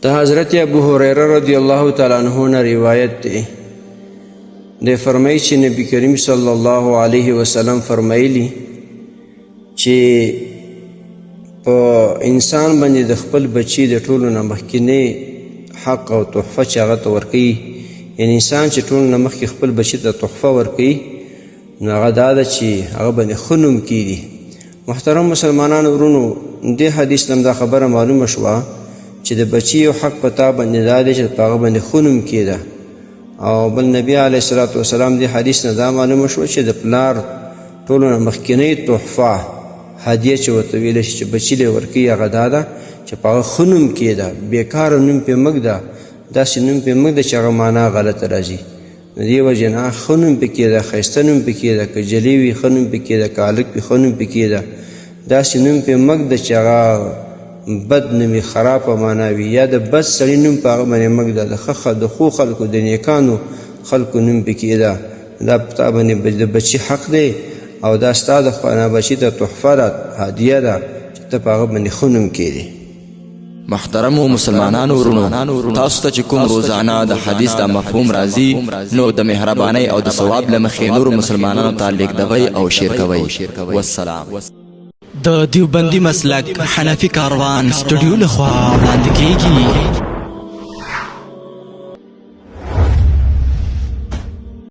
دا حضرت ابو هریره رضی الله تعالی عنہ نے روایت دی د فرمایي چې نبی کریم صلی الله علیه وسلم فرمایلی چې په انسان باندې د خپل بچی د ټولو نه مخکینی حق او تحفه چې هغه ته ورکوي، یعنی انسان چې ټولو نه مخکې خپل بچی ته تحفه ورکوي نو هغه دا ده چې هغه باندې ښه نوم کیږي. محترم مسلمانانو ورونو، دې حدیث نه دا خبره معلومه شوه چې د بچی یو حق په تا باندې دا دی چې په هغه باندې ښه نوم کیده. او بل نبی علیه الصلاة والسلام دې حدیث نه دا معلومه شوه چې د پلار ټولو نه مخکینی تحفه هدیه چې ورته ویلی شي چې بچي لی ورکوي هغه دا ده چې په هغه ښه نوم کیده، بېکاره نوم پرې مه ږده، داسې نوم پرې مه ږده چې هغه معنا غلطه راځي. د دې وجې نه ښه نوم پرې کیده، ښایسته نوم پرې کیده، که جلۍ وي ښه نوم پرې کیده، که هلک وي ښه نوم پرې کیده. داسې نوم پرې مه ږده چې هغه بد نوم وي، خرابه معنا وي، یا د بد سړي نوم په هغه باندې مه ږده، د ښو خلکو د نیکانو خلکو نوم پرې کیده. دا په تا باندې د بچي حق دی او دا ستا د خوا بچي ته تحفه ده، هدیه ده چې ته په هغه باندې ښه نوم کیدې. محترمو مسلمانانو ورونو، تاسو ته چې کوم روزانه د حدیث دا مفهوم راځي نو د مهربانۍ او د ثواب له مخې نورو مسلمانانو ته لیږدوئ او شیر کوئ. والسلام. د دیوبندي مسلک حنفي کاروان سټوډیو لخوا وړاندې کیږي.